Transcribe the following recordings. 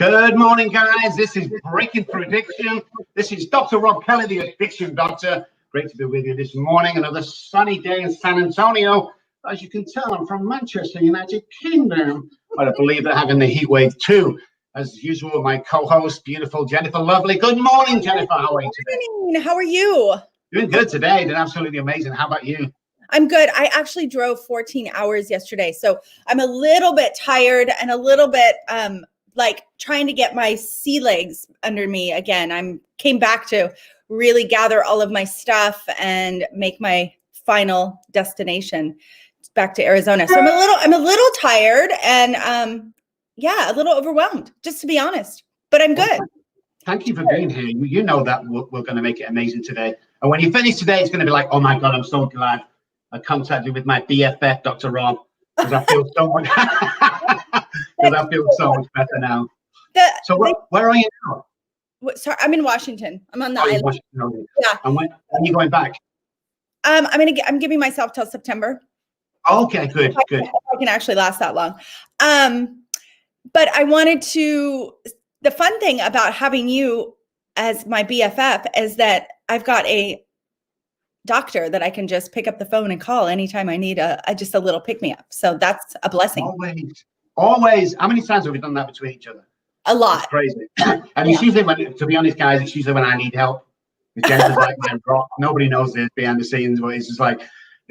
Good morning, guys. This is Breaking Through Addiction. This is Dr. Rob Kelly, the Addiction Doctor. Great to be with you this morning. Another sunny day in San Antonio. As you can tell, I'm from Manchester, United Kingdom. But I believe they're having the heat wave too. As usual, my co-host, beautiful Jennifer Lovely. Good morning, Jennifer. How are you today? Good morning. How are you? Doing good today. Doing absolutely amazing. How about you? I'm good. I actually drove 14 hours yesterday, so I'm a little bit tired and a little bit like trying to get my sea legs under me again. Came back to really gather all of my stuff and make my final destination back to Arizona. So I'm a little tired and a little overwhelmed, just to be honest. But I'm good. Thank you for being here. You know that we're going to make it amazing today. And when you finish today, it's going to be like, oh my God, I'm so glad I contacted with my BFF, Dr. Rob, because I feel so much. Because I feel so much better now. Where are you now? Sorry, I'm in Washington. I'm on the island. Washington. Yeah. And when are you going back? I'm giving myself till September. Okay, good. I can actually last that long. But I wanted to. The fun thing about having you as my BFF is that I've got a doctor that I can just pick up the phone and call anytime I need just a little pick me up. So that's a blessing. Always. How many times have we done that between each other? A lot. It's crazy. And it's usually to be honest, guys, it's usually when I need help. Jennifer's like my rock. Nobody knows this behind the scenes, but it's just like,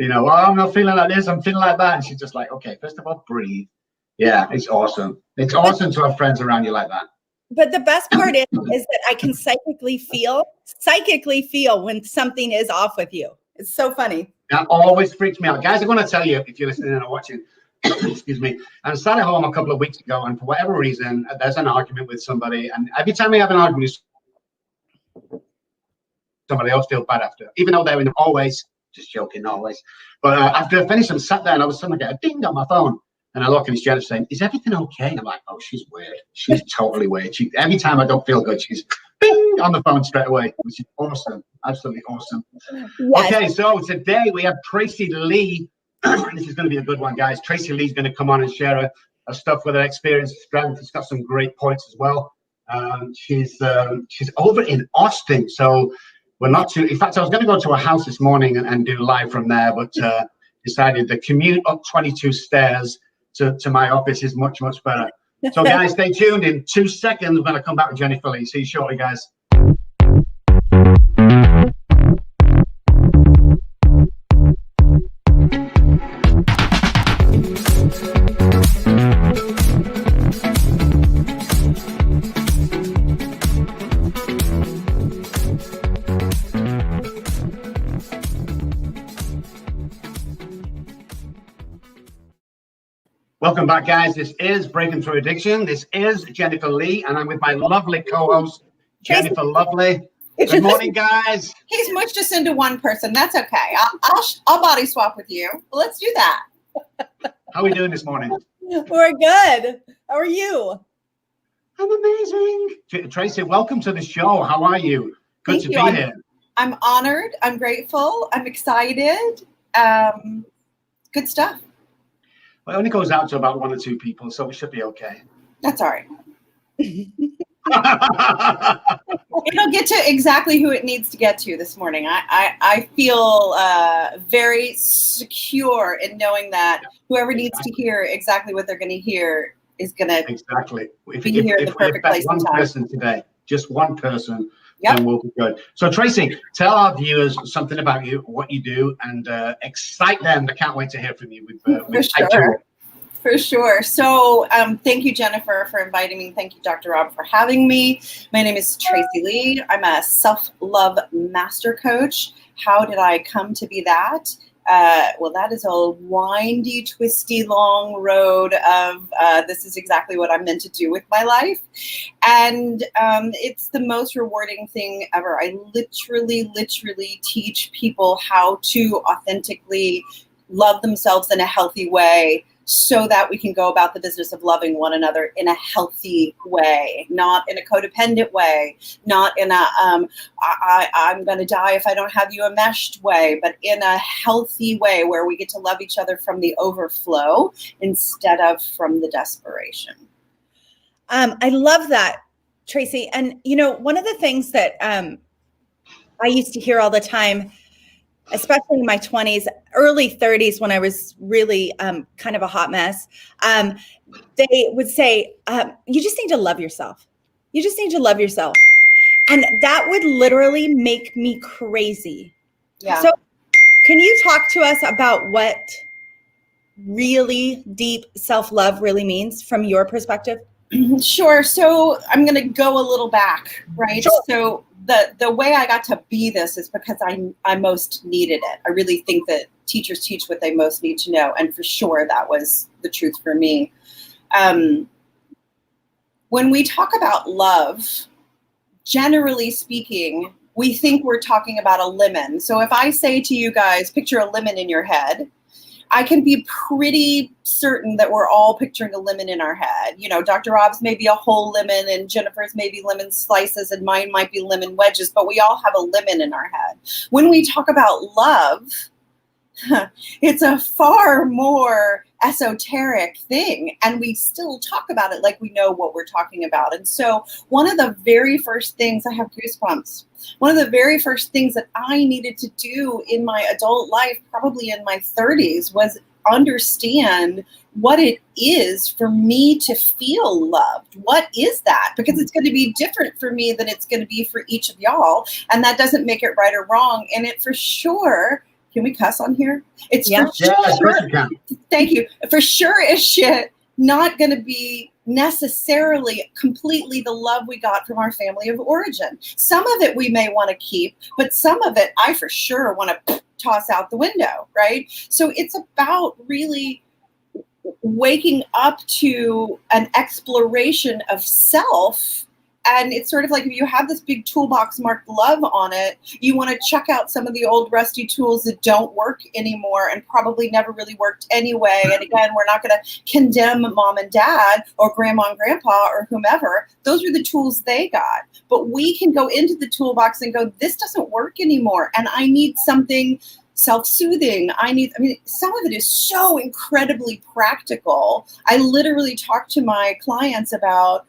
oh, I'm not feeling like this. I'm feeling like that. And she's just like, okay, first of all, breathe. Yeah, it's awesome. It's awesome to have friends around you like that. But the best part is that I can psychically feel when something is off with you. It's so funny. That always freaks me out. Guys, I'm going to tell you, if you're listening and watching, excuse me, I sat at home a couple of weeks ago, and for whatever reason, there's an argument with somebody. And every time I have an argument with somebody else, feel bad after, even though they're in always, just joking, always. But after I finished, I sat there and all of a sudden I get a ding on my phone. And I look and it's Jennifer saying, is everything okay? And I'm like, oh, she's weird. She's totally weird. Every time I don't feel good, she's bing on the phone straight away, which is awesome. Absolutely awesome. Yes. Okay, so today we have Tracy Lee. This is going to be a good one, guys. Tracy Lee's going to come on and share her stuff with her experience, strength. She's got some great points as well. She's over in Austin. So we're not too, in fact, I was going to go to her house this morning and do live from there, but decided the commute up 22 stairs to my office is much, much better. So, guys, stay tuned. In 2 seconds, we're going to come back with Jennifer Lee. See you shortly, guys. Welcome back, guys. This is Breaking Through Addiction. This is Jennifer Lee, and I'm with my lovely co-host, Jennifer Lovely. Good morning, guys. He's mushed us into one person. That's okay. I'll body swap with you. Let's do that. How are we doing this morning? We're good. How are you? I'm amazing. Tracy, welcome to the show. How are you? Good to be here. I'm honored. I'm grateful. I'm excited. Good stuff. Well, it only goes out to about 1 or 2 people, so we should be okay. That's all right. It'll get to exactly who it needs to get to this morning. I feel very secure in knowing that whoever needs to hear exactly what they're going to hear is going to be here in the perfect place and time. One person today, just one person, then we'll be good. So, Tracy, tell our viewers something about you, what you do, and excite them. I can't wait to hear from you. For sure. So thank you, Jennifer, for inviting me. Thank you, Dr. Rob, for having me. My name is Tracy Lee. I'm a self-love master coach. How did I come to be that? Well, that is a windy, twisty, long road of this is exactly what I'm meant to do with my life. And it's the most rewarding thing ever. I literally teach people how to authentically love themselves in a healthy way so that we can go about the business of loving one another in a healthy way, not in a codependent way, not in a I'm going to die if I don't have you enmeshed way, but in a healthy way where we get to love each other from the overflow instead of from the desperation. I love that, Tracy. And, you know, one of the things that I used to hear all the time, especially in my 20s, early 30s, when I was really kind of a hot mess, they would say, you just need to love yourself. You just need to love yourself. And that would literally make me crazy. Yeah. So can you talk to us about what really deep self-love really means from your perspective? Sure. So I'm going to go a little back, right? Sure. So the way I got to be this is because I most needed it. I really think that teachers teach what they most need to know. And for sure, that was the truth for me. When we talk about love, generally speaking, we think we're talking about a lemon. So if I say to you guys, picture a lemon in your head, I can be pretty certain that we're all picturing a lemon in our head. You know, Dr. Rob's may be a whole lemon and Jennifer's may be lemon slices and mine might be lemon wedges, but we all have a lemon in our head. When we talk about love, it's a far more esoteric thing, and we still talk about it like we know what we're talking about. And so one of the very first things, I have goosebumps, one of the very first things that I needed to do in my adult life, probably in my 30s, was understand what it is for me to feel loved. What is that? Because it's going to be different for me than it's going to be for each of y'all. And that doesn't make it right or wrong. And it for sure, can we cuss on here? It's Yeah. for sure. Yeah, of course you can. Thank you. For sure as shit, not going to be necessarily completely the love we got from our family of origin. Some of it we may want to keep, but some of it I for sure want to toss out the window, right? So it's about really waking up to an exploration of self. And it's sort of like if you have this big toolbox marked love on it, you want to check out some of the old rusty tools that don't work anymore and probably never really worked anyway. And again, we're not going to condemn mom and dad or grandma and grandpa or whomever. Those are the tools they got. But we can go into the toolbox and go, this doesn't work anymore. And I need something self-soothing. Some of it is so incredibly practical. I literally talk to my clients about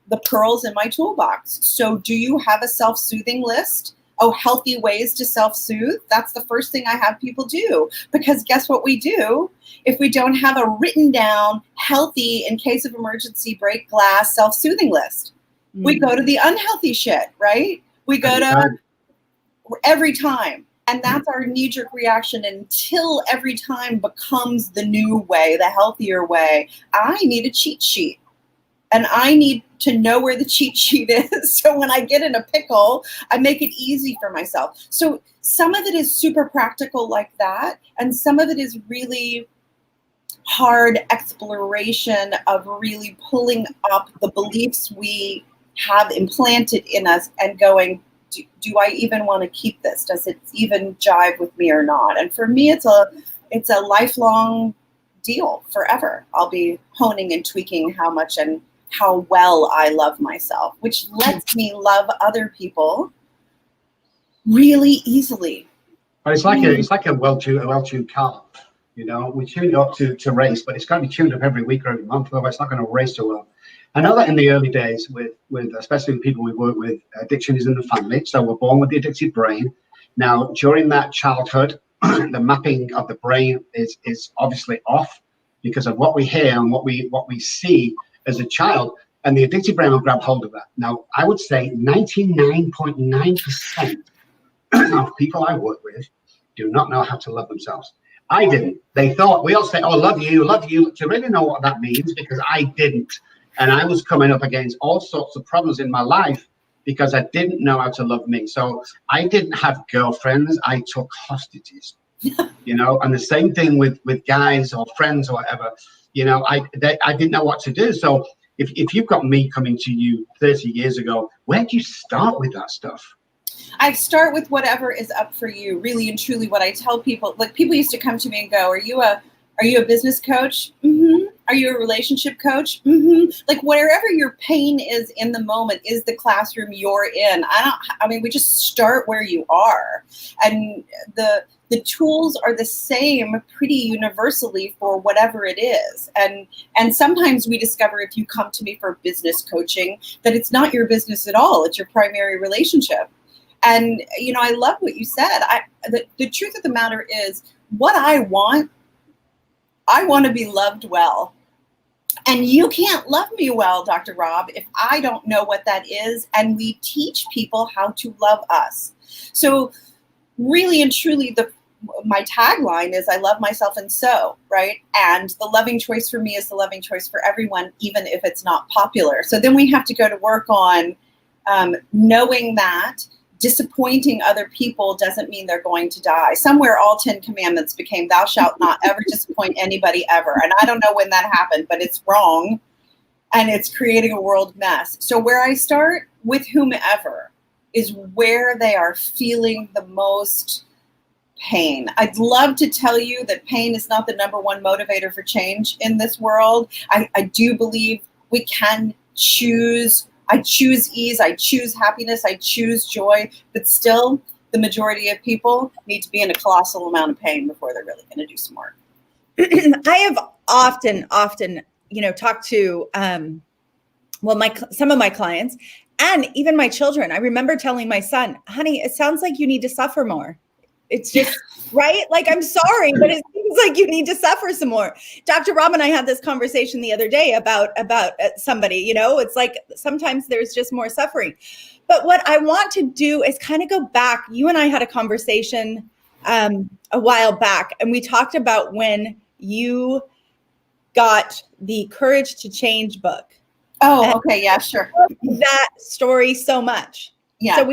the pearls in my toolbox. So do you have a self-soothing list? Oh, healthy ways to self-soothe? That's the first thing I have people do. Because guess what we do? If we don't have a written down, healthy, in case of emergency, break glass, self-soothing list, we go to the unhealthy shit, right? We go to every time. And that's our knee-jerk reaction until every time becomes the new way, the healthier way. I need a cheat sheet. And I need to know where the cheat sheet is. So when I get in a pickle, I make it easy for myself. So some of it is super practical like that. And some of it is really hard exploration of really pulling up the beliefs we have implanted in us and going, do I even want to keep this? Does it even jive with me or not? And for me, it's a lifelong deal forever. I'll be honing and tweaking how much and how well I love myself, which lets me love other people really easily. But it's like a well-tuned car. You know, we tune it up to race, but it's got to be tuned up every week or every month, otherwise it's not going to race so well. I know that in the early days, with especially with people we work with, addiction is in the family. So we're born with the addicted brain. Now, during that childhood, the mapping of the brain is obviously off because of what we hear and what we see as a child, and the addicted brain will grab hold of that. Now, I would say 99.9% of people I work with do not know how to love themselves. I didn't. They thought, we all say, oh, love you, to really know what that means, because I didn't. And I was coming up against all sorts of problems in my life because I didn't know how to love me. So I didn't have girlfriends. I took hostages, you know, and the same thing with guys or friends or whatever. You know, I didn't know what to do. So if you've got me coming to you 30 years ago, where do you start with that stuff? I start with whatever is up for you, really and truly. What I tell people, like people used to come to me and go, are you a business coach? Mm-hmm. Are you a relationship coach? Mm-hmm. Like wherever your pain is in the moment is the classroom you're in. We just start where you are. And the the tools are the same pretty universally for whatever it is. And sometimes we discover, if you come to me for business coaching, that it's not your business at all. It's your primary relationship. And, you know, I love what you said. The truth of the matter is, what I want to be loved well. And you can't love me well, Dr. Rob, if I don't know what that is. And we teach people how to love us. So really and truly, my tagline is, I love myself and so, right? And the loving choice for me is the loving choice for everyone, even if it's not popular. So then we have to go to work on knowing that disappointing other people doesn't mean they're going to die. Somewhere all 10 commandments became, thou shalt not ever disappoint anybody ever. And I don't know when that happened, but it's wrong. And it's creating a world mess. So where I start with whomever is where they are feeling the most pain. I'd love to tell you that pain is not the number one motivator for change in this world. I do believe we can choose. I choose ease, I choose happiness, I choose joy, but still the majority of people need to be in a colossal amount of pain before they're really going to do some work. I have often, you know, talked to, some of my clients and even my children. I remember telling my son, honey, it sounds like you need to suffer more. It's just, right? Like, I'm sorry, but it seems like you need to suffer some more. Dr. Rob and I had this conversation the other day about somebody, you know, it's like sometimes there's just more suffering. But what I want to do is kind of go back. You and I had a conversation a while back, and we talked about when you got the Courage to Change book. Oh, okay. Yeah, sure. That story so much. Yeah.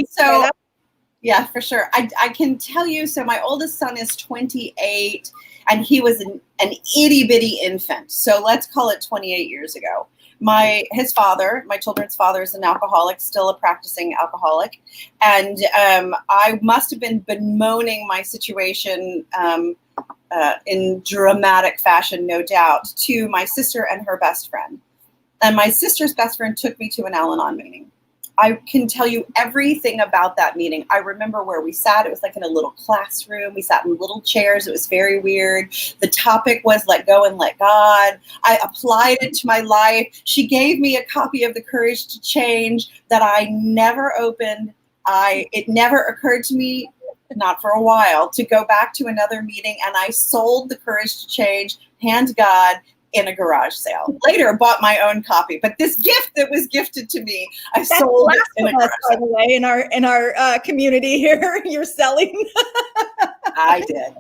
Yeah, for sure. I can tell you, so my oldest son is 28 and he was an itty bitty infant. So let's call it 28 years ago. His father, my children's father, is an alcoholic, still a practicing alcoholic. And I must have been bemoaning my situation in dramatic fashion, no doubt, to my sister and her best friend. And my sister's best friend took me to an Al-Anon meeting. I can tell you everything about that meeting. I remember where we sat. It was like in a little classroom. We sat in little chairs. It was very weird. The topic was let go and let God. I applied it to my life. She gave me a copy of The Courage to Change that I never opened. It never occurred to me, not for a while, to go back to another meeting. And I sold The Courage to Change, hand God, in a garage sale. Later, bought my own copy, but this gift that was gifted to me, I sold it in a garage sale. By the way, in our community here, you're selling. I did.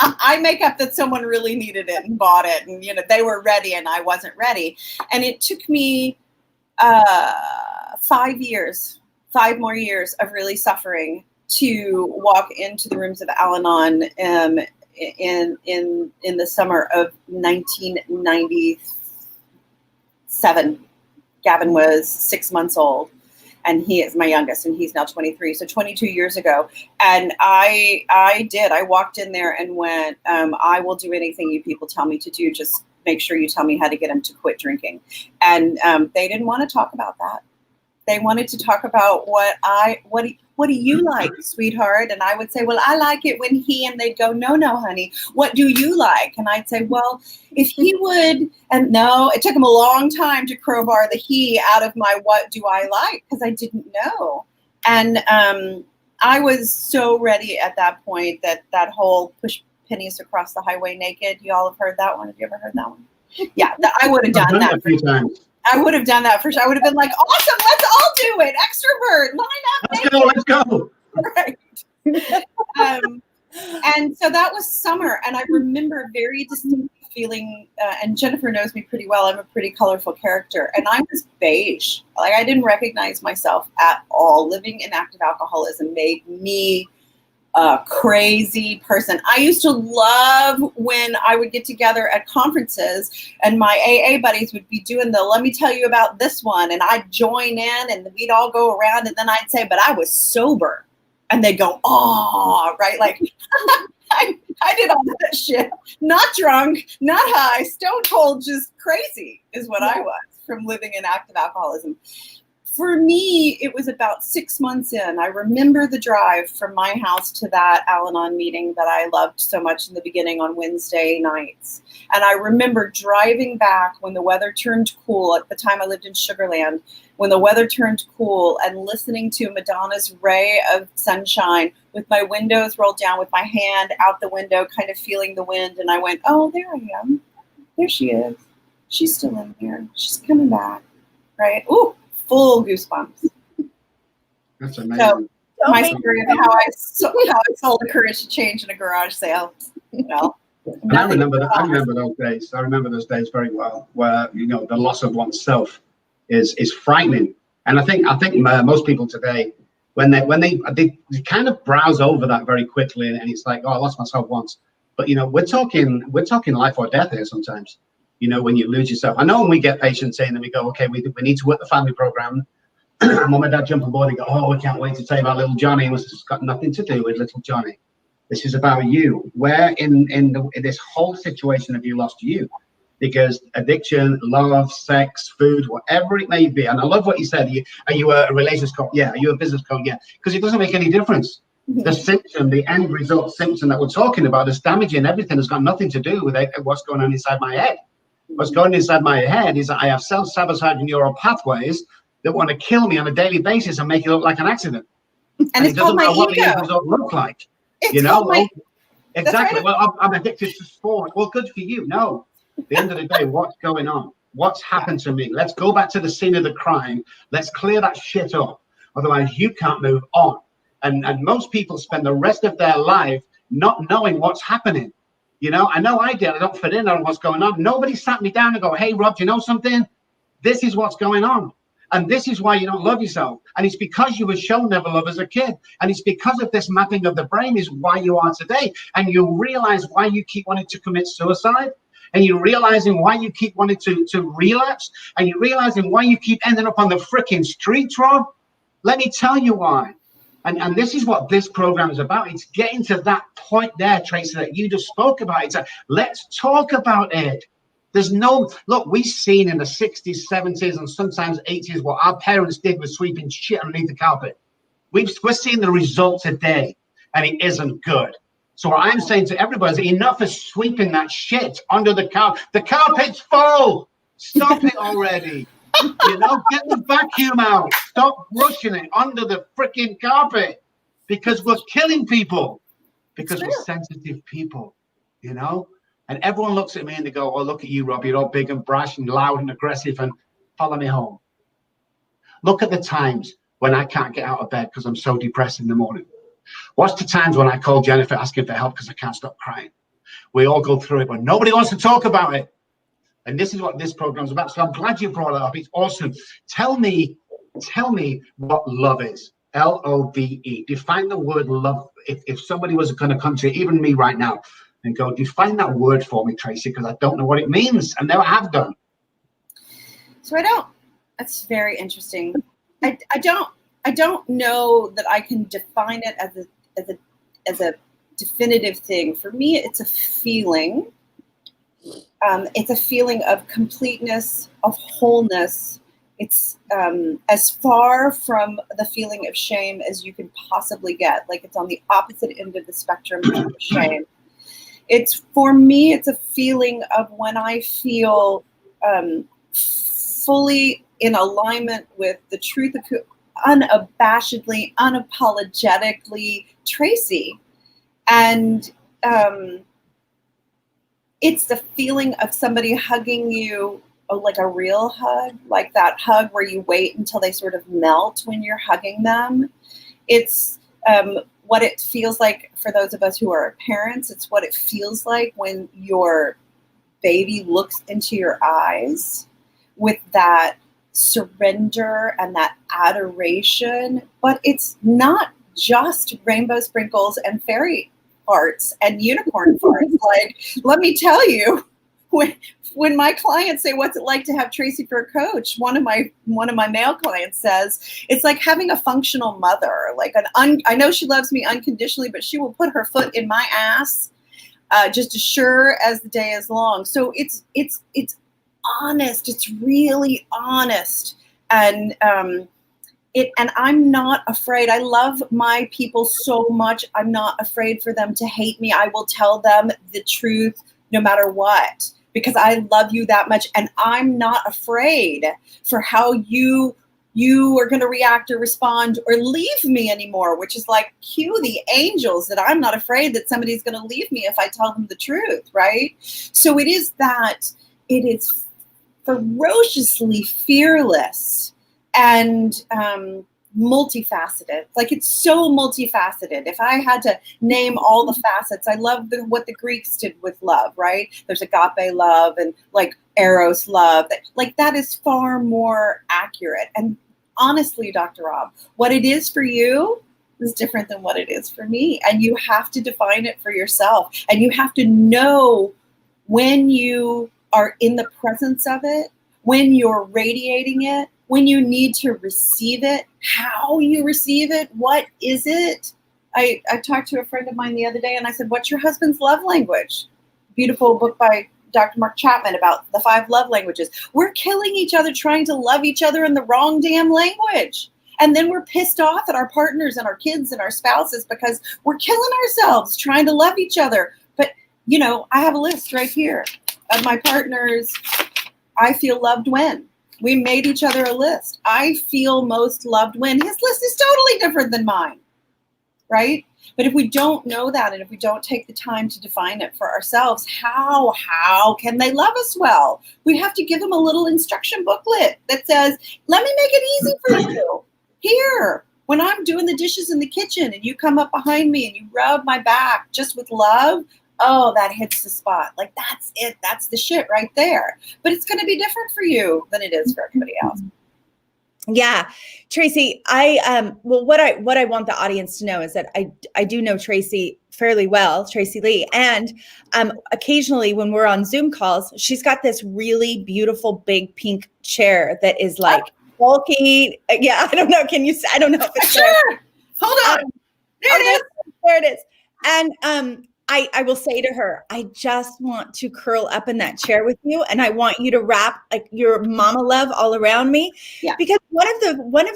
I make up that someone really needed it and bought it, and they were ready, and I wasn't ready. And it took me 5 more years of really suffering to walk into the rooms of Al-Anon in the summer of 1997. Gavin was 6 months old, and he is my youngest, and he's now 23. So 22 years ago. And I walked in there and went, I will do anything you people tell me to do. Just make sure you tell me how to get him to quit drinking. And they didn't want to talk about that. They wanted to talk about what do you like, sweetheart? And I would say, well, I like it when and they'd go, no, honey, what do you like? And I'd say, well, if he would, and no, it took him a long time to crowbar the he out of my what do I like? Because I didn't know. And I was so ready at that point that whole push pennies across the highway naked. You all have heard that one? Have you ever heard that one? Yeah, I would have done that. A few times. I would have done that for sure. I would have been like, awesome, let's all do it. Extrovert, line up. Let's go. Right. And so that was summer. And I remember very distinctly feeling, and Jennifer knows me pretty well, I'm a pretty colorful character. And I was beige. Like, I didn't recognize myself at all. Living in active alcoholism made me a crazy person. I used to love when I would get together at conferences and my AA buddies would be doing let me tell you about this one. And I'd join in and we'd all go around and then I'd say, but I was sober. And they'd go, oh, right? Like, I did all that shit. Not drunk, not high, stone cold, just crazy is what I was from living in active alcoholism. For me, it was about 6 months in. I remember the drive from my house to that Al-Anon meeting that I loved so much in the beginning on Wednesday nights. And I remember driving back when the weather turned cool. At the time I lived in Sugar Land, when the weather turned cool, and listening to Madonna's Ray of Sunshine with my windows rolled down, with my hand out the window, kind of feeling the wind. And I went, oh, there I am. There she is. She's still in here. She's coming back. Right? Ooh, full goosebumps. That's amazing. So my story of how I sold the Courage to Change in a garage sale. Well, and I remember those days. I remember those days very well, where the loss of oneself is frightening. And I think most people today, when they kind of browse over that very quickly, and it's like, oh, I lost myself once. But we're talking life or death here sometimes. When you lose yourself. I know when we get patients in and we go, okay, we need to work the family program. Mom and dad jump on board and go, oh, we can't wait to tell you about little Johnny. It's got nothing to do with little Johnny. This is about you. Where in this whole situation have you lost you? Because addiction, love, sex, food, whatever it may be. And I love what you said. Are you a relations coach? Yeah. Are you a business coach? Yeah. Because it doesn't make any difference. The symptom, the end result symptom that we're talking about is damaging everything. Has got nothing to do with what's going on inside my head. What's going inside my head is that I have self-sabotaging neural pathways that want to kill me on a daily basis and make it look like an accident. And it's called my what ego. the end result look like. Exactly. Right. Well, I'm addicted to sport. Well, good for you. No. At the end of the day, what's going on? What's happened to me? Let's go back to the scene of the crime. Let's clear that shit up. Otherwise, you can't move on. And most people spend the rest of their life not knowing what's happening. I know I did. I don't fit in on what's going on. Nobody sat me down and go, hey, Rob, do you know something? This is what's going on. And this is why you don't love yourself. And it's because you were shown never love as a kid. And it's because of this mapping of the brain is why you are today. And you realize why you keep wanting to commit suicide. And you're realizing why you keep wanting to relapse. And you're realizing why you keep ending up on the freaking streets, Rob. Let me tell you why. And this is what this program is about. It's getting to that point there, Tracy, that you just spoke about. It's like, let's talk about it. There's look, we've seen in the 60s, 70s, and sometimes 80s what our parents did with sweeping shit underneath the carpet. We're seeing the result today, and it isn't good. So what I'm saying to everybody is enough of sweeping that shit under the carpet. The carpet's full. Stop it already. Get the vacuum out. Stop rushing it under the freaking carpet, because we're killing people, because we're sensitive people, And everyone looks at me and they go, oh, look at you, Rob. You're all big and brash and loud and aggressive, and follow me home. Look at the times when I can't get out of bed because I'm so depressed in the morning. Watch the times when I call Jennifer asking for help because I can't stop crying. We all go through it, but nobody wants to talk about it. And this is what this program's about. So I'm glad you brought it up. It's awesome. Tell me what love is. L-O-V-E. Define the word love. If somebody was going to come to even me right now and go, define that word for me, Tracy, because I don't know what it means. I never have done. So I don't. That's very interesting. I don't know that I can define it as a definitive thing. For me, it's a feeling. It's a feeling of completeness, of wholeness. It's as far from the feeling of shame as you can possibly get. Like, it's on the opposite end of the spectrum of shame. For me, it's a feeling of when I feel fully in alignment with the truth of who, unabashedly, unapologetically Tracy. And it's the feeling of somebody hugging you, like a real hug, like that hug where you wait until they sort of melt when you're hugging them. It's what it feels like for those of us who are parents. It's what it feels like when your baby looks into your eyes with that surrender and that adoration. But it's not just rainbow sprinkles and fairy farts and unicorn farts. Like, let me tell you, when my clients say, what's it like to have Tracy for a coach? One of my male clients says, it's like having a functional mother. Like I know she loves me unconditionally, but she will put her foot in my ass just as sure as the day is long. So it's honest. It's really honest. And and I'm not afraid. I love my people so much. I'm not afraid for them to hate me. I will tell them the truth no matter what, because I love you that much. And I'm not afraid for how you are going to react or respond or leave me anymore, which is like, cue the angels, that I'm not afraid that somebody's going to leave me if I tell them the truth, right? So it is ferociously fearless and multifaceted. Like, it's so multifaceted. If I had to name all the facets, I love what the Greeks did with love, right? There's agape love and like eros love. That is far more accurate. And honestly, Dr. Rob, what it is for you is different than what it is for me. And you have to define it for yourself. And you have to know when you are in the presence of it, when you're radiating it, when you need to receive it, how you receive it, what is it? I talked to a friend of mine the other day and I said, what's your husband's love language? Beautiful book by Dr. Mark Chapman about the 5 love languages. We're killing each other trying to love each other in the wrong damn language. And then we're pissed off at our partners and our kids and our spouses because we're killing ourselves trying to love each other. But, I have a list right here of my partners I feel loved when. We made each other a list. I feel most loved when. His list is totally different than mine, right? But if we don't know that, and if we don't take the time to define it for ourselves, how can they love us well? We have to give them a little instruction booklet that says, let me make it easy for you. Here, when I'm doing the dishes in the kitchen and you come up behind me and you rub my back just with love, oh, that hits the spot. Like, that's it. That's the shit right there. But it's going to be different for you than it is for everybody else. Yeah. Tracy, what I want the audience to know is that I do know Tracy fairly well, Tracy Lee. And occasionally when we're on Zoom calls, she's got this really beautiful big pink chair that is like bulky. Yeah. I don't know. I don't know if it's sure. There. Hold on. There it is. There it is. And, I will say to her, I just want to curl up in that chair with you, and I want you to wrap like your mama love all around me. Yeah. Because one of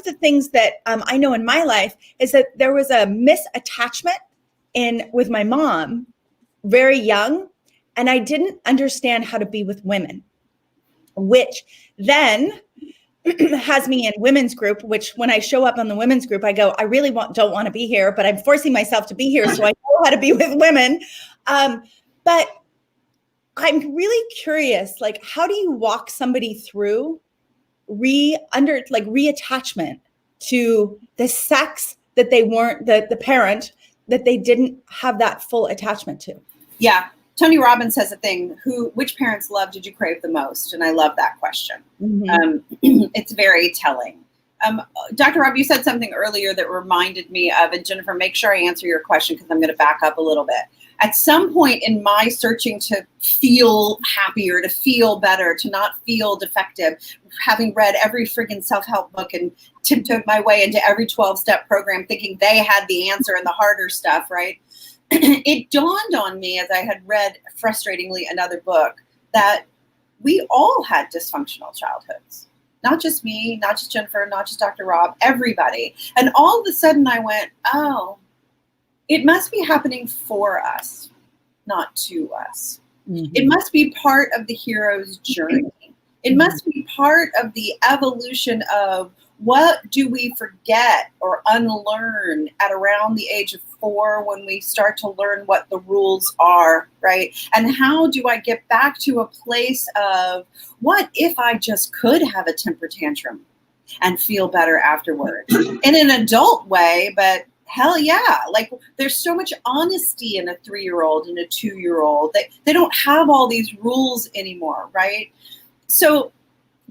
the things that I know in my life is that there was a misattachment with my mom, very young, and I didn't understand how to be with women, which then has me in women's group, which when I show up on the women's group, I go, I really don't want to be here, but I'm forcing myself to be here. So I know how to be with women. But I'm really curious, like, how do you walk somebody through reattachment to the sex that they weren't, the parent that they didn't have that full attachment to? Yeah. Tony Robbins has a thing, which parents' love did you crave the most? And I love that question. Mm-hmm. It's very telling. Dr. Rob, you said something earlier that reminded me of, and Jennifer, make sure I answer your question because I'm going to back up a little bit. At some point in my searching to feel happier, to feel better, to not feel defective, having read every friggin' self-help book and tiptoed my way into every 12-step program thinking they had the answer and the harder stuff, right? It dawned on me as I had read, frustratingly, another book that we all had dysfunctional childhoods. Not just me, not just Jennifer, not just Dr. Rob, everybody. And all of a sudden I went, oh, it must be happening for us, not to us. Mm-hmm. It must be part of the hero's journey. It must be part of the evolution of what do we forget or unlearn at around the age of 4 when we start to learn what the rules are, right? And how do I get back to a place of what if I just could have a temper tantrum and feel better afterward in an adult way, but hell yeah. Like, there's so much honesty in a 3-year-old and a 2-year-old. They don't have all these rules anymore, right? So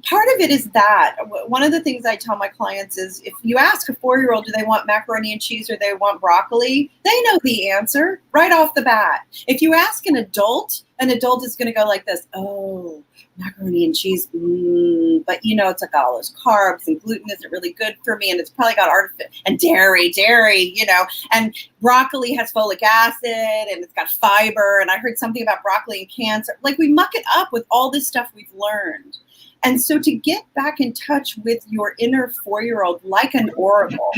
part of it is that. One of the things I tell my clients is if you ask a 4-year-old, do they want macaroni and cheese or they want broccoli? They know the answer right off the bat. If you ask an adult is going to go like this, oh, macaroni and cheese, but it's like all those carbs and gluten isn't really good for me, and it's probably got artificial, and dairy, and broccoli has folic acid, and it's got fiber, and I heard something about broccoli and cancer. Like, we muck it up with all this stuff we've learned. And so to get back in touch with your inner 4-year-old like an oracle,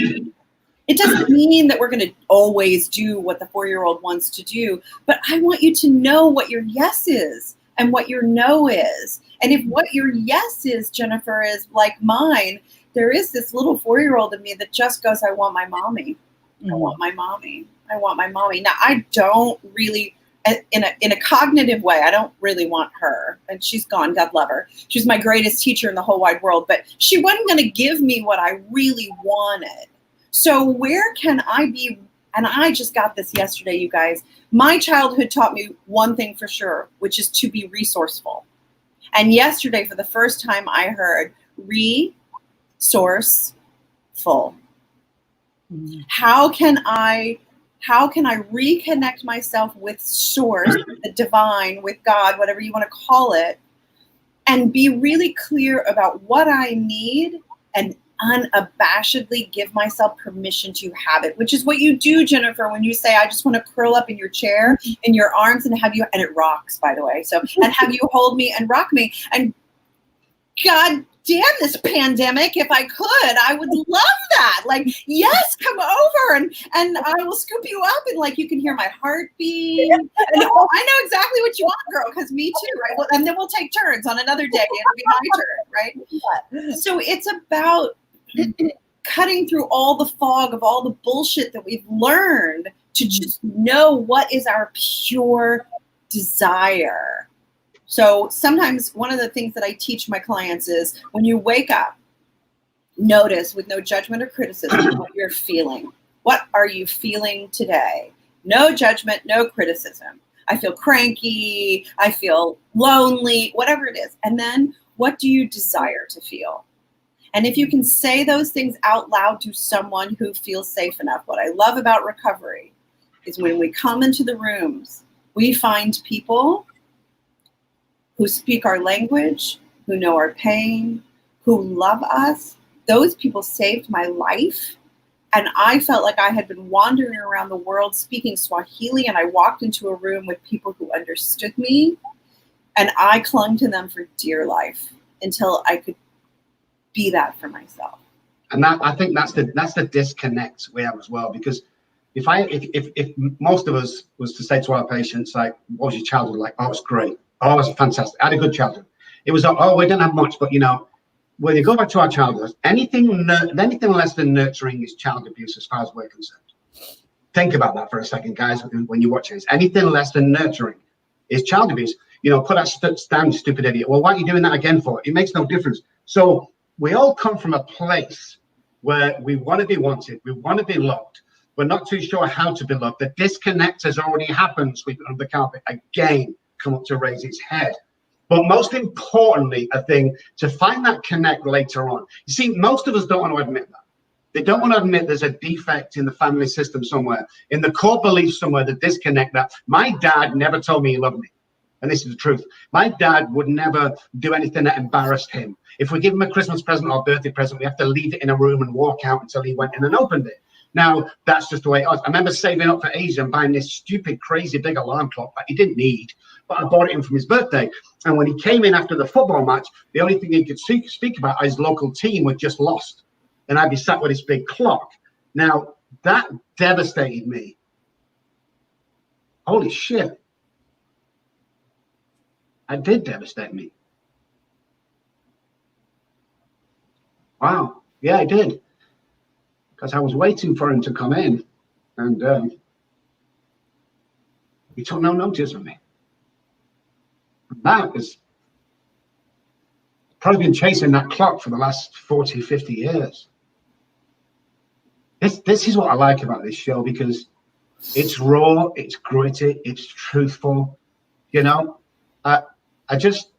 it doesn't mean that we're going to always do what the 4-year-old wants to do, but I want you to know what your yes is and what your no is. And if what your yes is, Jennifer, is like mine, there is this little 4-year-old in me that just goes, I want my mommy. I want my mommy. I want my mommy. Now, I don't really, in a cognitive way, I don't really want her. And she's gone, God love her. She's my greatest teacher in the whole wide world, but she wasn't going to give me what I really wanted. So where can I be? And I just got this yesterday, you guys. My childhood taught me one thing for sure, which is to be resourceful. And yesterday, for the first time, I heard resourceful. How can I reconnect myself with source, the divine, with God, whatever you want to call it, and be really clear about what I need and unabashedly give myself permission to have it, which is what you do, Jennifer, when you say, I just want to curl up in your chair, in your arms, and have you, and it rocks, by the way, so, and have you hold me and rock me. And God damn this pandemic, if I could, I would love that. Like, yes, come over and I will scoop you up and like you can hear my heartbeat. And I know exactly what you want, girl, because me too, right? Well, and then we'll take turns on another day. It'll be my turn, right? So it's about cutting through all the fog of all the bullshit that we've learned to just know what is our pure desire. So sometimes one of the things that I teach my clients is when you wake up, notice with no judgment or criticism what you're feeling. What are you feeling today? No judgment, no criticism. I feel cranky, I feel lonely, whatever it is. And then what do you desire to feel? And if you can say those things out loud to someone who feels safe enough, what I love about recovery is when we come into the rooms, we find people who speak our language, who know our pain, who love us. Those people saved my life. And I felt like I had been wandering around the world speaking Swahili, and I walked into a room with people who understood me, and I clung to them for dear life until I could be that for myself. And that, I think that's the disconnect we have as well, because if most of us was to say to our patients, like, what was your childhood like? Oh, it was great. Oh, it was fantastic. I had a good childhood. It was, oh, we didn't have much, but you know, when you go back to our childhood, anything less than nurturing is child abuse as far as we're concerned. Think about that for a second, guys, when you're watching this. Anything less than nurturing is child abuse. You know, put that stand, stupid idiot. Well, why are you doing that again for? It makes no difference. So we all come from a place where we want to be wanted. We want to be loved. We're not too sure how to be loved. The disconnect has already happened, sweeping under the carpet again, come up to raise its head. But most importantly, a thing to find that connect later on. You see, most of us don't want to admit that. They don't want to admit there's a defect in the family system somewhere, in the core belief somewhere, the disconnect that my dad never told me he loved me. And this is the truth. My dad would never do anything that embarrassed him. If we give him a Christmas present or a birthday present, we have to leave it in a room and walk out until he went in and opened it. Now, that's just the way it was. I remember saving up for Asia and buying this stupid, crazy big alarm clock that he didn't need, but I bought it in from his birthday. And when he came in after the football match, the only thing he could speak about his local team was just lost. And I'd be sat with this big clock. Now, that devastated me. Holy shit. It did devastate me. Wow. Yeah, it did. Because I was waiting for him to come in, and he took no notice of me. That is probably been chasing that clock for the last 40, 50 years. This is what I like about this show, because it's raw, it's gritty, it's truthful. You know, I just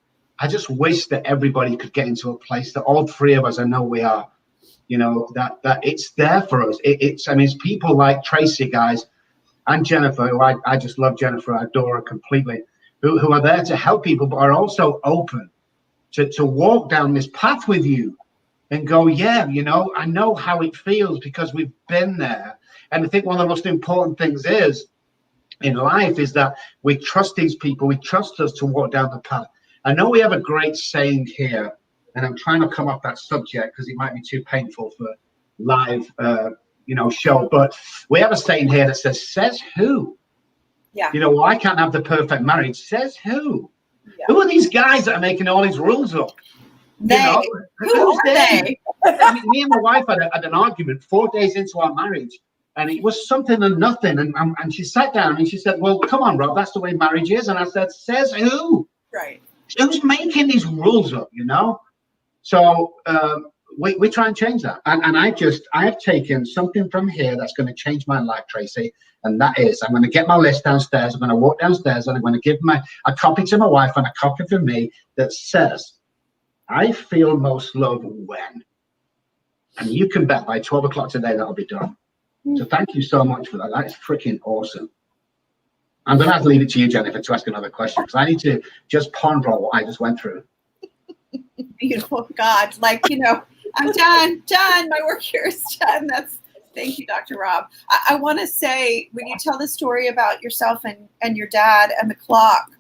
wish that everybody could get into a place that all three of us, I know we are, you know, that it's there for us. It's people like Tracy, guys, and Jennifer, who I just love Jennifer, I adore her completely, who are there to help people, but are also open to walk down this path with you and go, yeah, you know, I know how it feels because we've been there. And I think one of the most important things is in life is that we trust these people, we trust us to walk down the path. I know we have a great saying here and I'm trying to come off that subject because it might be too painful for live, show. But we have a saying here that says who? Yeah. Well, I can't have the perfect marriage. Says who? Yeah. Who are these guys that are making all these rules up? Who are they? I mean, me and my wife had an argument 4 days into our marriage, and it was something and nothing. And she sat down and she said, "Well, come on, Rob, that's the way marriage is." And I said, "Says who? Right. Who's making these rules up?" So we try and change that. And I have taken something from here that's going to change my life, Tracy. And that is, I'm going to get my list downstairs. I'm going to walk downstairs and I'm going to give a copy to my wife and a copy for me that says, I feel most loved when. And you can bet by 12 o'clock today, that'll be done. So thank you so much for that. That's freaking awesome. I'm going to have to leave it to you, Jennifer, to ask another question because I need to just ponder on what I just went through. Beautiful. God, I'm done. My work here is done. Thank you, Dr. Rob. I want to say, when you tell the story about yourself and your dad and the clock,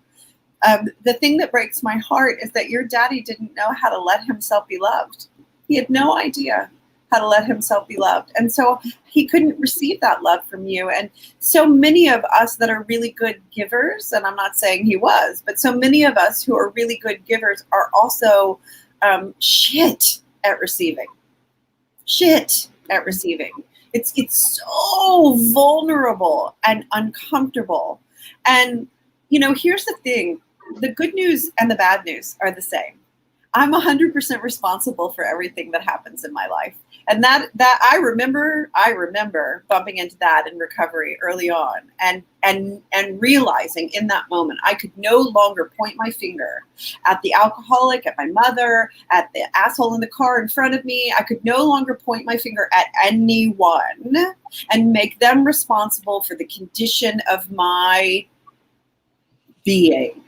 the thing that breaks my heart is that your daddy didn't know how to let himself be loved. He had no idea how to let himself be loved. And so he couldn't receive that love from you. And so many of us that are really good givers, and I'm not saying he was, but so many of us who are really good givers are also shit at receiving. It's so vulnerable and uncomfortable. And, here's the thing. The good news and the bad news are the same. I'm 100% responsible for everything that happens in my life. And that I remember bumping into that in recovery early on and realizing in that moment I could no longer point my finger at the alcoholic, at my mother, at the asshole in the car in front of me. I could no longer point my finger at anyone and make them responsible for the condition of my being,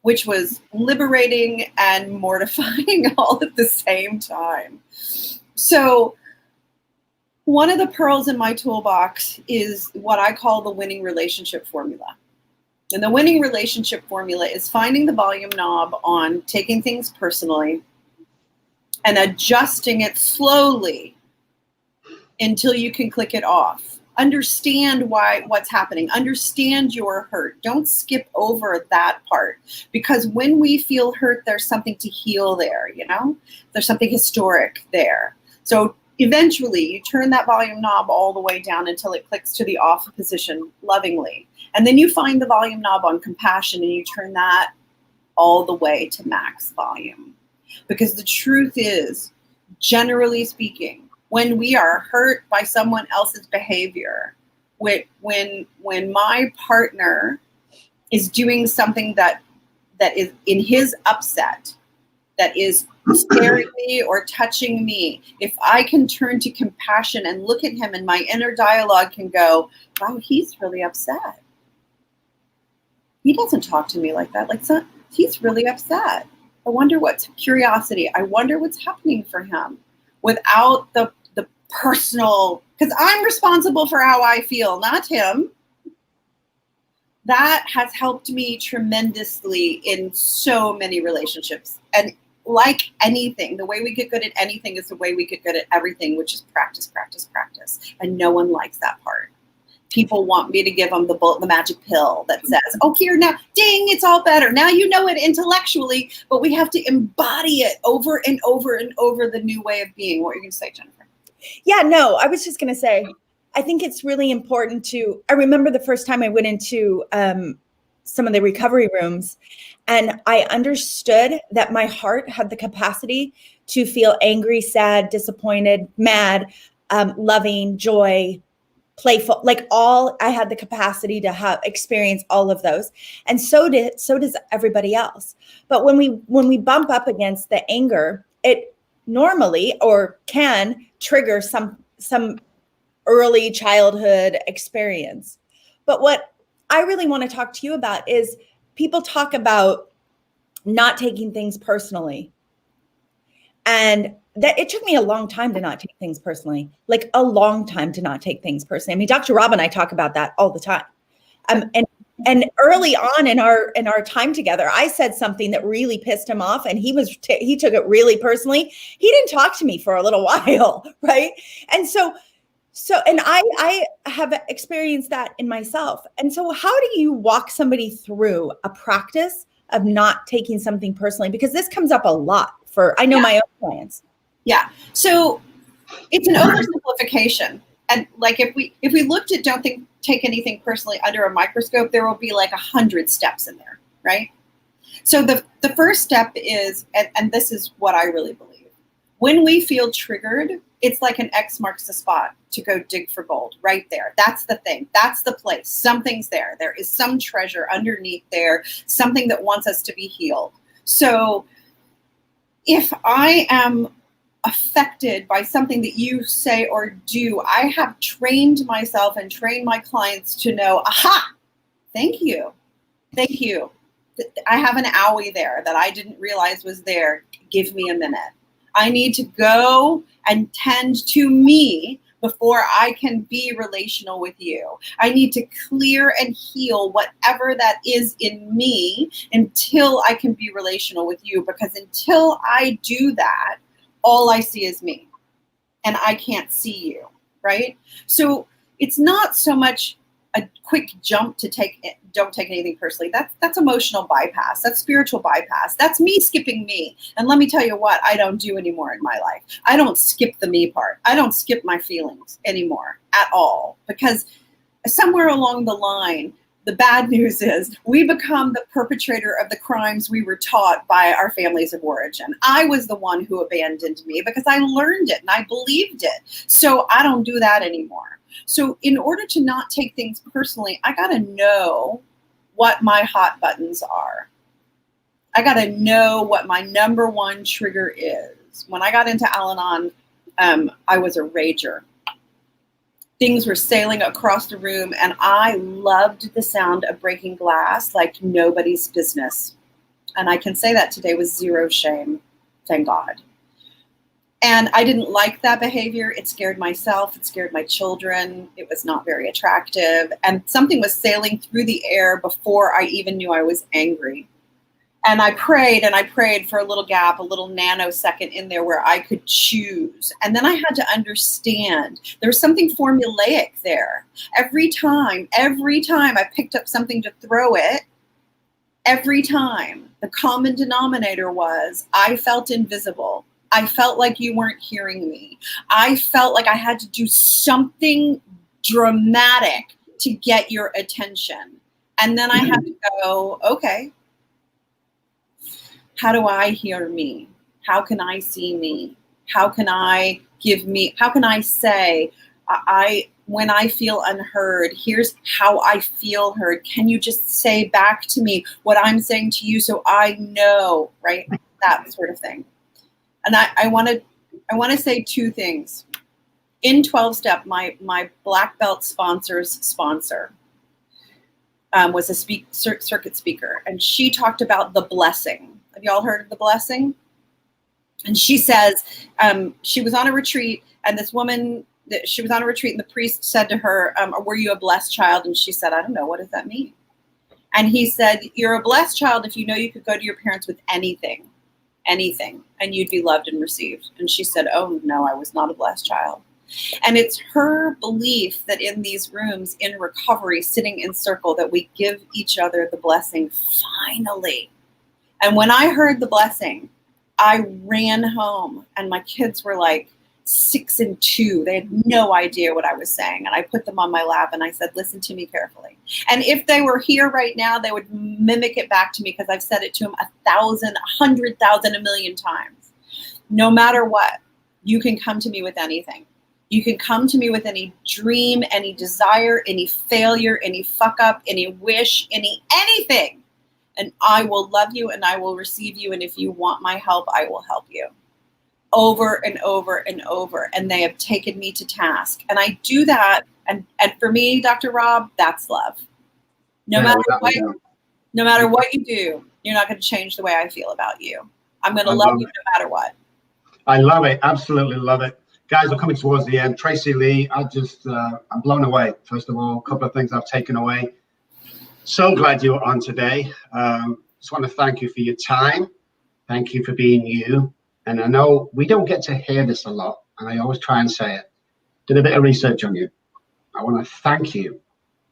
which was liberating and mortifying all at the same time. So one of the pearls in my toolbox is what I call the winning relationship formula. And the winning relationship formula is finding the volume knob on taking things personally and adjusting it slowly until you can click it off. Understand what's happening. Understand your hurt. Don't skip over that part, because when we feel hurt, there's something to heal there, There's something historic there. So eventually you turn that volume knob all the way down until it clicks to the off position lovingly. And then you find the volume knob on compassion and you turn that all the way to max volume. Because the truth is, generally speaking, when we are hurt by someone else's behavior, when my partner is doing something that is in his upset, that is scaring me or touching me, if I can turn to compassion and look at him and my inner dialogue can go, wow, he's really upset. He doesn't talk to me like that. He's really upset. I wonder what's happening for him, without the personal, because I'm responsible for how I feel, not him. That has helped me tremendously in so many relationships. And like anything, the way we get good at anything is the way we get good at everything, which is practice, practice, practice. And no one likes that part. People want me to give them the magic pill that says, oh, here now, ding, it's all better. Now you know it intellectually, but we have to embody it over and over and over, the new way of being. What are you going to say, Jennifer? Yeah, no, I was just going to say, I think it's really important I remember the first time I went into some of the recovery rooms, and I understood that my heart had the capacity to feel angry, sad, disappointed, mad, loving, joy, playful, I had the capacity to experience all of those. And so does everybody else. But when we bump up against the anger, it normally or can trigger some early childhood experience. But what I really want to talk to you about is, people talk about not taking things personally. And that it took me a long time to not take things personally, I mean, Dr. Rob and I talk about that all the time. And And early on in our time together, I said something that really pissed him off, and he took it really personally. He didn't talk to me for a little while, right? And so and I have experienced that in myself. And so how do you walk somebody through a practice of not taking something personally? Because this comes up a lot for, I know my own clients. Yeah. So it's an oversimplification. And like if we looked at take anything personally under a microscope, there will be like 100 steps in there, right? So the first step is, and this is what I really believe, when we feel triggered, it's like an X marks the spot to go dig for gold right there. That's the thing. That's the place. Something's there. There is some treasure underneath there, something that wants us to be healed. So if I am affected by something that you say or do, I have trained myself and trained my clients to know, aha, thank you. Thank you. I have an owie there that I didn't realize was there. Give me a minute. I need to go and tend to me before I can be relational with you. I need to clear and heal whatever that is in me until I can be relational with you, because until I do that, all I see is me and I can't see you, right? So it's not so much a quick jump to don't take anything personally. That's emotional bypass. That's spiritual bypass. That's me skipping me. And let me tell you what I don't do anymore in my life. I don't skip the me part. I don't skip my feelings anymore at all, because somewhere along the line, the bad news is we become the perpetrator of the crimes we were taught by our families of origin. I was the one who abandoned me because I learned it and I believed it. So I don't do that anymore. So in order to not take things personally, I got to know what my hot buttons are. I got to know what my number one trigger is. When I got into Al-Anon, I was a rager. Things were sailing across the room, and I loved the sound of breaking glass like nobody's business. And I can say that today with zero shame, thank God. And I didn't like that behavior. It scared myself. It scared my children. It was not very attractive. And something was sailing through the air before I even knew I was angry. And I prayed for a little gap, a little nanosecond in there where I could choose. And then I had to understand there was something formulaic there. Every time I picked up something to throw it, every time the common denominator was I felt invisible. I felt like you weren't hearing me. I felt like I had to do something dramatic to get your attention. And then I had to go, okay, how do I hear me? How can I see me? How can I say, when I feel unheard, here's how I feel heard. Can you just say back to me what I'm saying to you so I know, right? That sort of thing. And I want to say two things. In 12-step, my black belt sponsor's sponsor was a circuit speaker, and she talked about the blessing. Have you all heard of the blessing? And she says she was on a retreat, and this woman, she was on a retreat, and the priest said to her, were you a blessed child? And she said, I don't know. What does that mean? And he said, you're a blessed child if you know you could go to your parents with anything, and you'd be loved and received. And she said, oh, no, I was not a blessed child. And it's her belief that in these rooms, in recovery, sitting in circle, that we give each other the blessing finally. And when I heard the blessing, I ran home, and my kids were like 6 and 2. They had no idea what I was saying. And I put them on my lap and I said, listen to me carefully. And if they were here right now, they would mimic it back to me, because I've said it to them 1,000, 100,000, 1,000,000 times. No matter what, you can come to me with anything. You can come to me with any dream, any desire, any failure, any fuck up, any wish, anything. And I will love you and I will receive you. And if you want my help, I will help you. Over and over and over. And they have taken me to task. And I do that. And for me, Dr. Rob, that's love. No matter what you do, you're not going to change the way I feel about you. I'm going to love you no matter what. I love it. Absolutely love it. Guys, we're coming towards the end. Tracy Lee, I'm blown away. First of all, a couple of things I've taken away. So glad you're on today. Just want to thank you for your time. Thank you for being you. And I know we don't get to hear this a lot, and I always try and say it. Did a bit of research on you. I want to thank you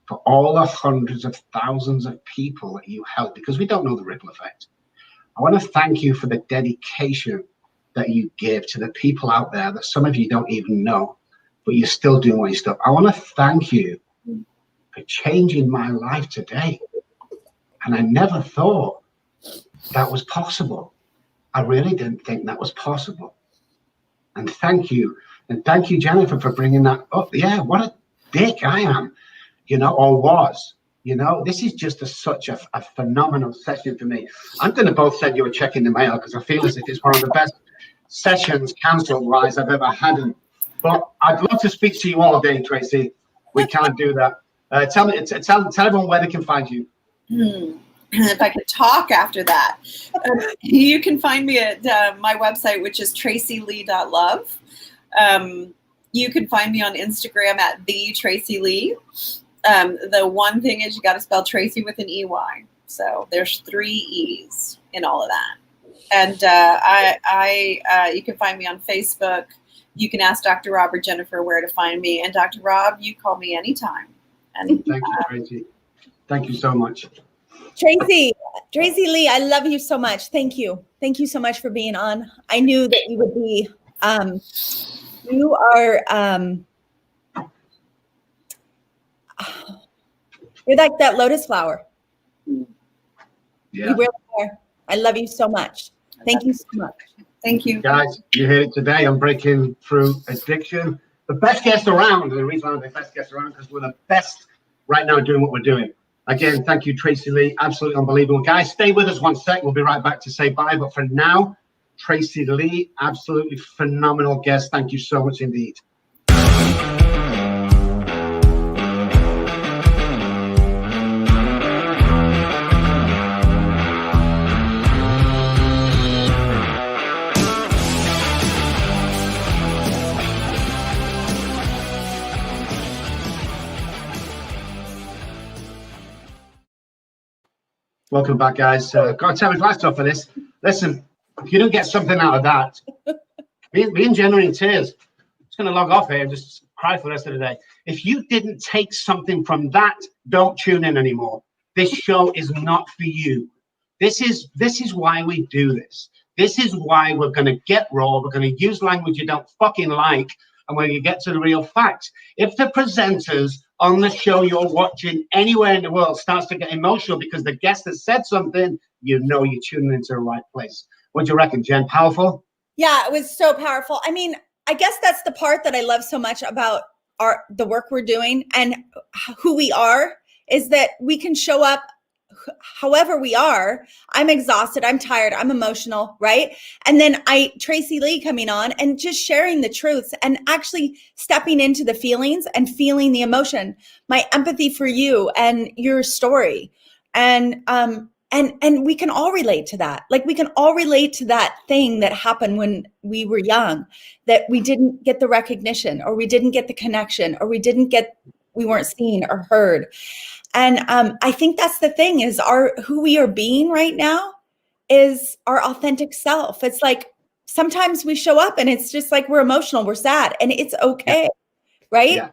for all the hundreds of thousands of people that you help, because we don't know the ripple effect. I want to thank you for the dedication that you give to the people out there that some of you don't even know, but you're still doing what you stuff. I want to thank you for changing my life today. And I never thought that was possible. I really didn't think that was possible. And thank you. And thank you, Jennifer, for bringing that up. Yeah, what a dick I am, or was. This is just such a phenomenal session for me. I'm going to both send you a check in the mail because I feel as if it's one of the best sessions cancelled-wise I've ever had. But I'd love to speak to you all day, Tracy. We can't do that. Tell everyone where they can find you. If I could talk after that. You can find me at my website, which is tracylee.love. You can find me on Instagram at @TheTracyLee. The one thing is you got to spell Tracy with an EY. So there's 3 E's in all of that. And you can find me on Facebook. You can ask Dr. Rob or Jennifer where to find me. And Dr. Rob, you call me anytime. And thank you, Tracy. Thank you so much. Tracy Lee, I love you so much. Thank you. Thank you so much for being on. I knew that you would be, you are, you're like that lotus flower. Yeah. You really are. I love you so much. Thank you so much. Thank you. Guys, you heard it today. I'm breaking through addiction. The best guest around. The reason I'm the best guest around because we're the best right now doing what we're doing. Again, thank you, Tracy Lee. Absolutely unbelievable. Guys, stay with us one sec. We'll be right back to say bye. But for now, Tracy Lee, absolutely phenomenal guest. Thank you so much indeed. Welcome back, guys. Got to tell me last off for this. Listen, if you don't get something out of that, being genuine in tears, I'm just going to log off here and just cry for the rest of the day. If you didn't take something from that, don't tune in anymore. This show is not for you. This is why we do this. This is why we're going to get raw. We're going to use language you don't fucking like, and when you get to the real facts. If the presenters on the show you're watching anywhere in the world starts to get emotional because the guest has said something, you're tuning into the right place. What do you reckon, Jen? Powerful? Yeah, it was so powerful. I mean, I guess that's the part that I love so much about the work we're doing and who we are, is that we can show up however we are. I'm exhausted, I'm tired, I'm emotional, right? And then Tracy Lee coming on and just sharing the truths and actually stepping into the feelings and feeling the emotion, my empathy for you and your story. And we can all relate to that. Like we can all relate to that thing that happened when we were young, that we didn't get the recognition or we didn't get the connection or we weren't seen or heard. And I think that's the thing is who we are being right now is our authentic self. It's like sometimes we show up and it's just like we're emotional, we're sad, and it's okay, right? Yeah.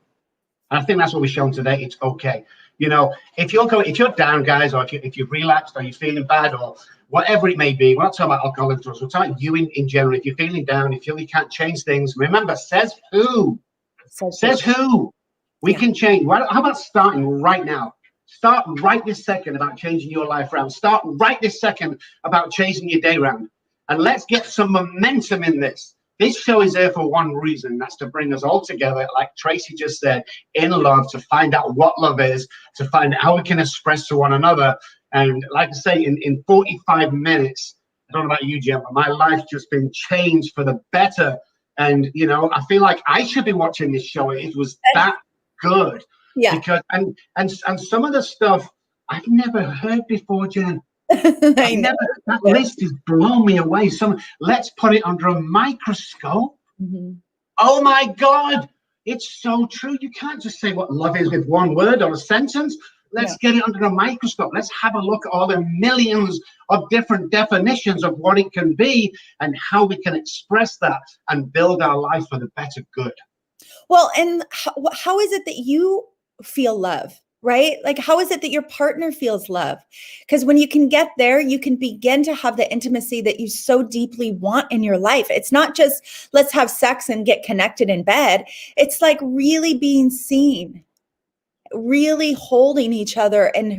I think that's what we've shown today. It's okay. If you're down, guys, or if you've relapsed or you're feeling bad or whatever it may be, we're not talking about alcohol and drugs. We're talking you in general. If you're feeling down, if you feel you can't change things, remember, says who? Says who? We can change. How about starting right now? Start right this second about changing your life around. Start right this second about changing your day around. And let's get some momentum in this. This show is there for one reason. That's to bring us all together, like Tracy just said, in love, to find out what love is, to find out how we can express to one another. And like I say, in 45 minutes, I don't know about you, Jen, but my life's just been changed for the better. And, I feel like I should be watching this show. It was that good. Yeah. Because and some of the stuff I've never heard before, Jen. That list has blown me away. Let's put it under a microscope. Mm-hmm. Oh my God, it's so true. You can't just say what love is with one word or a sentence. Let's get it under a microscope. Let's have a look at all the millions of different definitions of what it can be and how we can express that and build our life for the better good. Well, and how is it that you feel love, right? Like, how is it that your partner feels love? Because when you can get there, you can begin to have the intimacy that you so deeply want in your life. It's not just let's have sex and get connected in bed. It's like really being seen, really holding each other and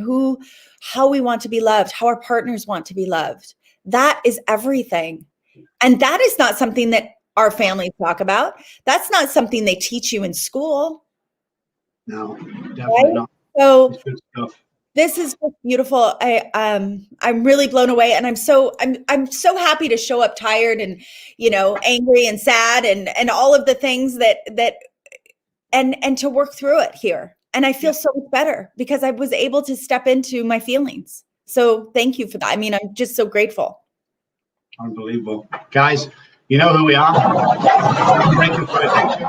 how we want to be loved, how our partners want to be loved. That is everything. And that is not something that our families talk about. That's not something they teach you in school. No, definitely not. So it's good stuff. This is just beautiful. I'm really blown away, and I'm so happy to show up tired and, you know, angry and sad and all of the things that and to work through it here. And I feel so much better because I was able to step into my feelings. So thank you for that. I mean, I'm just so grateful. Unbelievable. Guys, you know who we are. Breaking Through Addiction.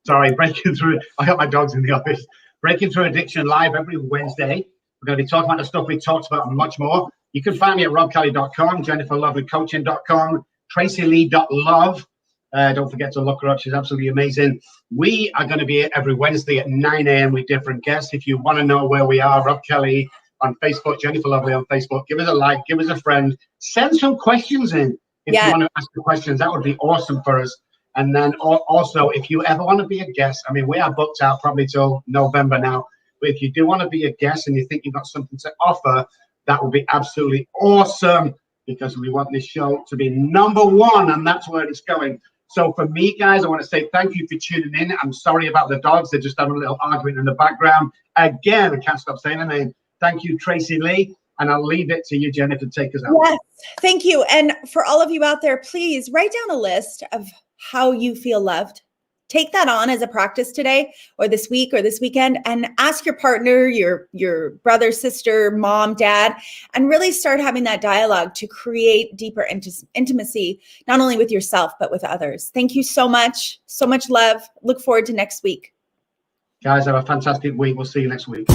Sorry, Breaking Through. I got my dogs in the office. Breaking Through Addiction live every Wednesday. We're going to be talking about the stuff we talked about and much more. You can find me at robkelly.com, jenniferlovelycoaching.com, tracylee.love. Don't forget to look her up. She's absolutely amazing. We are going to be every Wednesday at 9 a.m. with different guests. If you want to know where we are, Rob Kelly on Facebook, Jennifer Lovely on Facebook. Give us a like, give us a friend. Send some questions in if you want to ask the questions. That would be awesome for us. And then also, if you ever want to be a guest, I mean, we are booked out probably till November now. But if you do want to be a guest and you think you've got something to offer, that would be absolutely awesome because we want this show to be #1, and that's where it's going. So for me, guys, I want to say thank you for tuning in. I'm sorry about the dogs. They're just having a little argument in the background. Again, I can't stop saying her name. Thank you, Tracy Lee. And I'll leave it to you, Jennifer, to take us out. Yes, thank you. And for all of you out there, please write down a list of how you feel loved. Take that on as a practice today or this week or this weekend and ask your partner, your brother, sister, mom, dad, and really start having that dialogue to create deeper intimacy, not only with yourself, but with others. Thank you so much. So much love. Look forward to next week. Guys, have a fantastic week. We'll see you next week.